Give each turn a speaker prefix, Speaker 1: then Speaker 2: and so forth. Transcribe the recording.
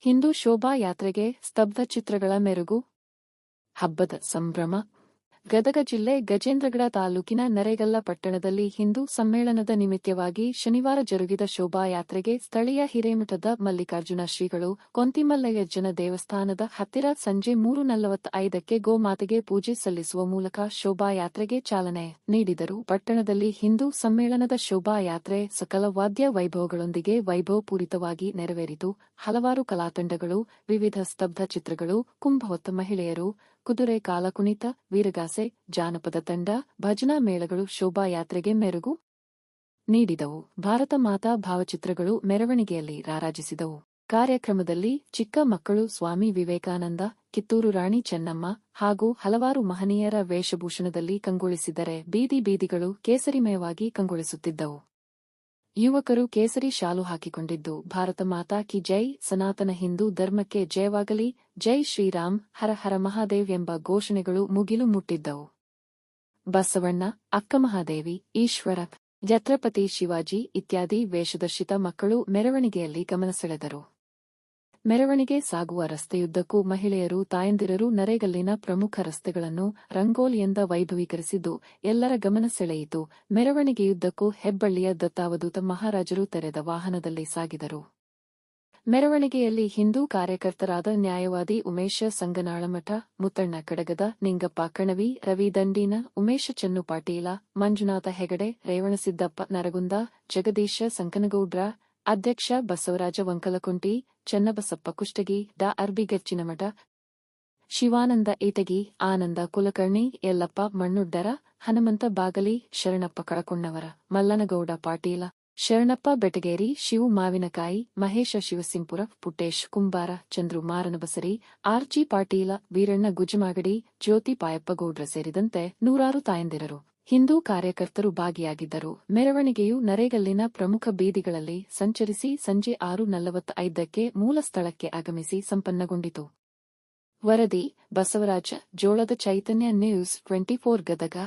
Speaker 1: ಹಿಂದೂ ಶೋಭಾಯಾತ್ರೆಗೆ ಸ್ತಬ್ಧ ಚಿತ್ರಗಳ ಮೆರುಗು. ಹಬ್ಬದ ಸಂಭ್ರಮ. ಗದಗ ಜಿಲ್ಲೆ ಗಜೇಂದ್ರಗಡ ತಾಲೂಕಿನ ನರೇಗಲ್ಲ ಪಟ್ಟಣದಲ್ಲಿ ಹಿಂದೂ ಸಮ್ಮೇಳನದ ನಿಮಿತ್ತವಾಗಿ ಶನಿವಾರ ಜರುಗಿದ ಶೋಭಾಯಾತ್ರೆಗೆ ಸ್ಥಳೀಯ ಹಿರೇಮಠದ ಮಲ್ಲಿಕಾರ್ಜುನ ಶ್ರೀಗಳು ಕೊಂತಿಮಲ್ಲಯ್ಯಜ್ಜನ ದೇವಸ್ಥಾನದ ಹತ್ತಿರ ಸಂಜೆ 3:45ಕ್ಕೆ ಗೋಮಾತೆಗೆ ಪೂಜೆ ಸಲ್ಲಿಸುವ ಮೂಲಕ ಶೋಭಾಯಾತ್ರೆಗೆ ಚಾಲನೆ ನೀಡಿದರು. ಪಟ್ಟಣದಲ್ಲಿ ಹಿಂದೂ ಸಮ್ಮೇಳನದ ಶೋಭಾಯಾತ್ರೆ ಸಕಲ ವಾದ್ಯ ವೈಭವಗಳೊಂದಿಗೆ ವೈಭವಪೂರಿತವಾಗಿ ನೆರವೇರಿತು. ಹಲವಾರು ಕಲಾತಂಡಗಳು, ವಿವಿಧ ಸ್ತಬ್ಧ ಚಿತ್ರಗಳು, ಕುಂಭಹೊತ್ತ ಮಹಿಳೆಯರು, ಕುದುರೆ ಕಾಲಕುಣಿತ, ವೀರಗಾಸೆ, ಜಾನಪದ ತಂಡ, ಭಜನಾ ಮೇಳಗಳು ಶೋಭಾಯಾತ್ರೆಗೆ ಮೆರುಗು ನೀಡಿದವು. ಭಾರತ ಮಾತಾ ಭಾವಚಿತ್ರಗಳು ಮೆರವಣಿಗೆಯಲ್ಲಿ ರಾರಾಜಿಸಿದವು. ಕಾರ್ಯಕ್ರಮದಲ್ಲಿ ಚಿಕ್ಕ ಮಕ್ಕಳು ಸ್ವಾಮಿ ವಿವೇಕಾನಂದ, ಕಿತ್ತೂರು ರಾಣಿ ಚೆನ್ನಮ್ಮ ಹಾಗೂ ಹಲವಾರು ಮಹನೀಯರ ವೇಷಭೂಷಣದಲ್ಲಿ ಕಂಗೊಳಿಸಿದರೆ ಬೀದಿ ಬೀದಿಗಳು ಕೇಸರಿಮಯವಾಗಿ ಕಂಗೊಳಿಸುತ್ತಿದ್ದವು. ಯುವಕರು ಕೇಸರಿ ಶಾಲು ಹಾಕಿಕೊಂಡಿದ್ದು ಭಾರತ ಮಾತಾ ಕಿ ಜೈ, ಸನಾತನ ಹಿಂದೂ ಧರ್ಮಕ್ಕೆ ಜಯವಾಗಲಿ, ಜೈ ಶ್ರೀರಾಮ್, ಹರ ಹರ ಮಹಾದೇವ್ ಎಂಬ ಘೋಷಣೆಗಳು ಮುಗಿಲು ಮುಟ್ಟಿದ್ದವು. ಬಸವಣ್ಣ, ಅಕ್ಕಮಹಾದೇವಿ, ಈಶ್ವರ, ಛತ್ರಪತಿ ಶಿವಾಜಿ ಇತ್ಯಾದಿ ವೇಷಧರ್ಷಿತ ಮಕ್ಕಳು ಮೆರವಣಿಗೆಯಲ್ಲಿ ಗಮನಸೆಳೆದರು. ಮೆರವಣಿಗೆ ಸಾಗುವ ರಸ್ತೆಯುದ್ದಕ್ಕೂ ಮಹಿಳೆಯರು, ತಾಯಂದಿರರು ನರೇಗಲ್ಲಿನ ಪ್ರಮುಖ ರಸ್ತೆಗಳನ್ನು ರಂಗೋಲಿಯಿಂದ ವೈಭವೀಕರಿಸಿದ್ದು ಎಲ್ಲರ ಗಮನ ಸೆಳೆಯಿತು. ಮೆರವಣಿಗೆಯುದ್ದಕ್ಕೂ ಹೆಬ್ಬಳ್ಳಿಯ ದತ್ತಾವಧೂತ ಮಹಾರಾಜರು ತೆರೆದ ವಾಹನದಲ್ಲಿ ಸಾಗಿದರು. ಮೆರವಣಿಗೆಯಲ್ಲಿ ಹಿಂದೂ ಕಾರ್ಯಕರ್ತರಾದ ನ್ಯಾಯವಾದಿ ಉಮೇಶ ಸಂಗನಾಳಮಠ, ಮುತ್ತಣ್ಣ ಕಡಗದ, ನಿಂಗಪ್ಪ ಕಣವಿ, ರವಿ ದಂಡೀನ, ಉಮೇಶ ಚೆನ್ನು ಪಾಟೀಲ, ಮಂಜುನಾಥ ಹೆಗಡೆ, ರೇವಣಸಿದ್ದಪ್ಪ ನರಗುಂದ, ಜಗದೀಶ ಸಂಕನಗೌಡ್ರ, ಅಧ್ಯಕ್ಷ ಬಸವರಾಜ ವಂಕಲಕುಂಟಿ, ಚನ್ನಬಸಪ್ಪ ಕುಷ್ಟಗಿ, ಡಾ ಅರ್ಬಿ ಗಚ್ಚಿನಮಠ, ಶಿವಾನಂದ ಏಟಗಿ, ಆನಂದ ಕುಲಕರ್ಣಿ, ಯಲ್ಲಪ್ಪ ಮಣ್ಣುಡ್ಡರ, ಹನುಮಂತ ಬಾಗಲಿ, ಶರಣಪ್ಪ ಕಳಕುಣ್ಣವರ, ಮಲ್ಲನಗೌಡ ಪಾಟೀಲ, ಶರಣಪ್ಪ ಬೆಟಗೇರಿ, ಶಿವು ಮಾವಿನಕಾಯಿ, ಮಹೇಶ ಶಿವಸಿಂಪುರ, ಪುಟ್ಟೇಶ್ ಕುಂಬಾರ, ಚಂದ್ರು ಮಾರನಬಸರಿ, ಆರ್ಜಿ ಪಾಟೀಲ, ವೀರಣ್ಣ ಗುಜ್ಜಮಾಗಡಿ, ಜ್ಯೋತಿ ಪಾಯಪ್ಪಗೌಡ್ರ ಸೇರಿದಂತೆ ನೂರಾರು ತಾಯಂದಿರರು, ಹಿಂದೂ ಕಾರ್ಯಕರ್ತರು ಭಾಗಿಯಾಗಿದ್ದರು. ಮೆರವಣಿಗೆಯು ನರೇಗಲ್ಲಿನ ಪ್ರಮುಖ ಬೀದಿಗಳಲ್ಲಿ ಸಂಚರಿಸಿ ಸಂಜೆ 6:45ಕ್ಕೆ ಮೂಲ ಸ್ಥಳಕ್ಕೆ ಆಗಮಿಸಿ ಸಂಪನ್ನಗೊಂಡಿತು. ವರದಿ: ಬಸವರಾಜ ಜೋಳದ ಚೈತನ್ಯ ನ್ಯೂಸ್ 24 ಗದಗ.